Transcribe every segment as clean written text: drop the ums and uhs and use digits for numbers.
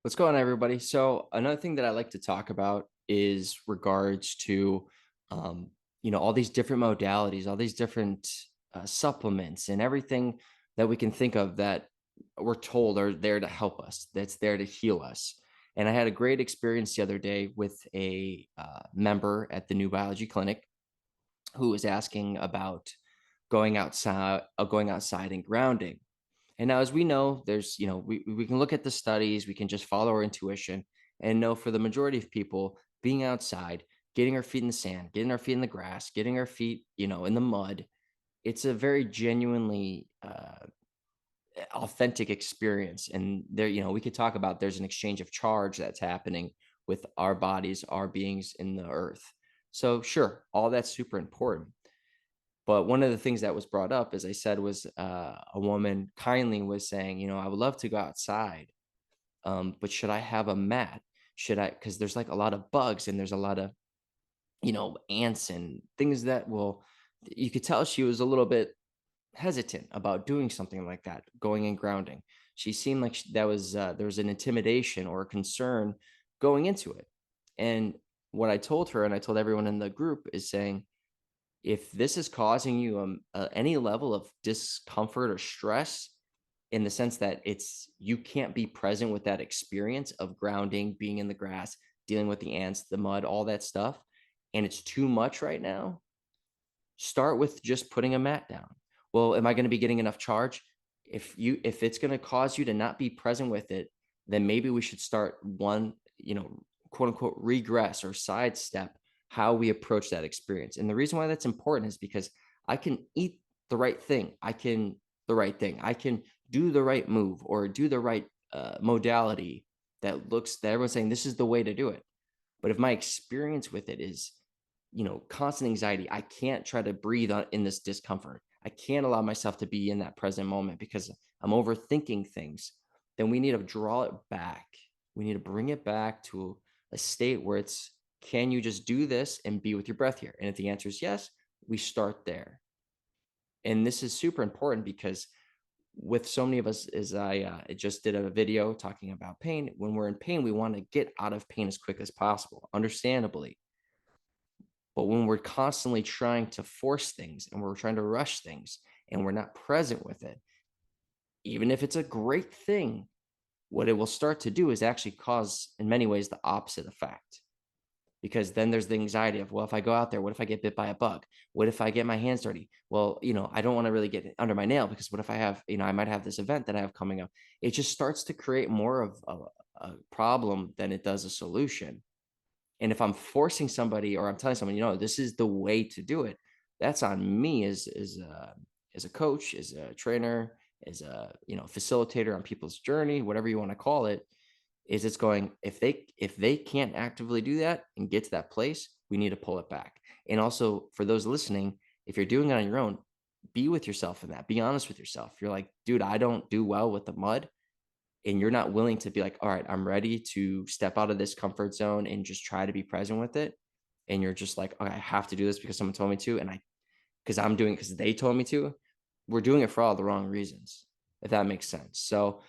What's going on, everybody? So another thing that I like to talk about is regards to, um, all these different modalities, all these different supplements, and everything that we can think of that we're told are there to help us, that's there to heal us. And I had a great experience the other day with a member at the new biology clinic who was asking about going outside and grounding. And now, as we know, there's, we can look at the studies, we can just follow our intuition and know for the majority of people, being outside, getting our feet in the sand, getting our feet in the grass, getting our feet, in the mud, it's a very genuinely authentic experience. And there, we could talk about there's an exchange of charge that's happening with our bodies, our beings in the earth. So, sure, all that's super important. But one of the things that was brought up, as I said, was a woman kindly was saying, I would love to go outside, but should I have a mat? Should I? Because there's like a lot of bugs and there's a lot of, ants and things that will, you could tell she was a little bit hesitant about doing something like that, going and grounding. She seemed like that was, there was an intimidation or a concern going into it. And what I told her and I told everyone in the group is saying, if this is causing you any level of discomfort or stress in the sense that you can't be present with that experience of grounding, being in the grass, dealing with the ants, the mud, all that stuff, and it's too much right now, start with just putting a mat down. Well, am I going to be getting enough charge? If it's going to cause you to not be present with it, then maybe we should start one, quote unquote, regress or sidestep how we approach that experience. And the reason why that's important is because I can eat the right thing. I can do the right move or do the right modality that everyone's saying this is the way to do it. But if my experience with it is, constant anxiety, I can't try to breathe in this discomfort. I can't allow myself to be in that present moment because I'm overthinking things. Then we need to draw it back. We need to bring it back to a state where can you just do this and be with your breath here? And if the answer is yes, we start there. And this is super important because with so many of us, as I just did a video talking about pain, when we're in pain, we want to get out of pain as quick as possible, understandably. But when we're constantly trying to force things and we're trying to rush things and we're not present with it, even if it's a great thing, what it will start to do is actually cause, in many ways, the opposite effect. Because then there's the anxiety of, well, if I go out there, what if I get bit by a bug? What if I get my hands dirty? Well, I don't want to really get it under my nail because what if I have, I might have this event that I have coming up. It just starts to create more of a problem than it does a solution. And if I'm forcing somebody or I'm telling someone, this is the way to do it, that's on me as a coach, as a trainer, as a facilitator on people's journey, whatever you want to call it. Is it's going, if they can't actively do that and get to that place, we need to pull it back. And also for those listening, if you're doing it on your own, be with yourself in that. Be honest with yourself. You're like, dude, I don't do well with the mud, and you're not willing to be like, all right, I'm ready to step out of this comfort zone and just try to be present with it. And you're just like, okay, I have to do this because someone told me to. And because I'm doing it because they told me to. We're doing it for all the wrong reasons, if that makes sense. So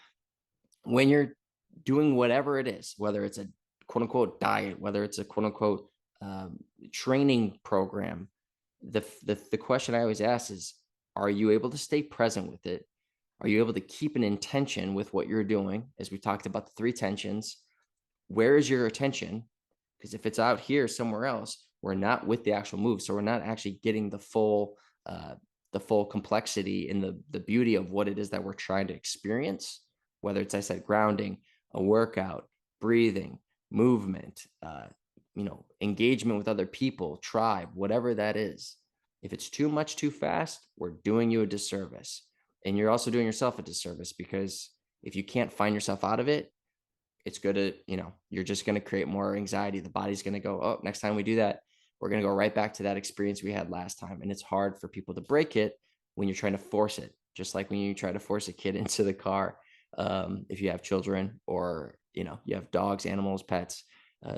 when you're doing whatever it is, whether it's a quote unquote diet, whether it's a quote unquote training program, the question I always ask is, are you able to stay present with it? Are you able to keep an intention with what you're doing? As we talked about the three tensions, where is your attention? Because if it's out here somewhere else, we're not with the actual move. So we're not actually getting the full complexity and the beauty of what it is that we're trying to experience, whether it's, I said, grounding, a workout, breathing, movement, engagement with other people, tribe, whatever that is. If it's too much too fast, we're doing you a disservice. And you're also doing yourself a disservice because if you can't find yourself out of it, it's good to, you're just going to create more anxiety. The body's going to go, oh, next time we do that, we're going to go right back to that experience we had last time. And it's hard for people to break it when you're trying to force it, just like when you try to force a kid into the car. If you have children or, you have dogs, animals, pets,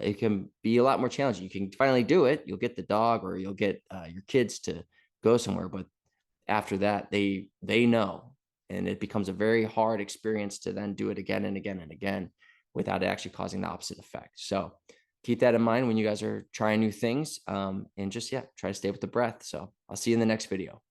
it can be a lot more challenging. You can finally do it. You'll get the dog or you'll get your kids to go somewhere. But after that, they know, and it becomes a very hard experience to then do it again and again and again. without it actually causing the opposite effect. So keep that in mind when you guys are trying new things. And just, yeah, try to stay with the breath. So I'll see you in the next video.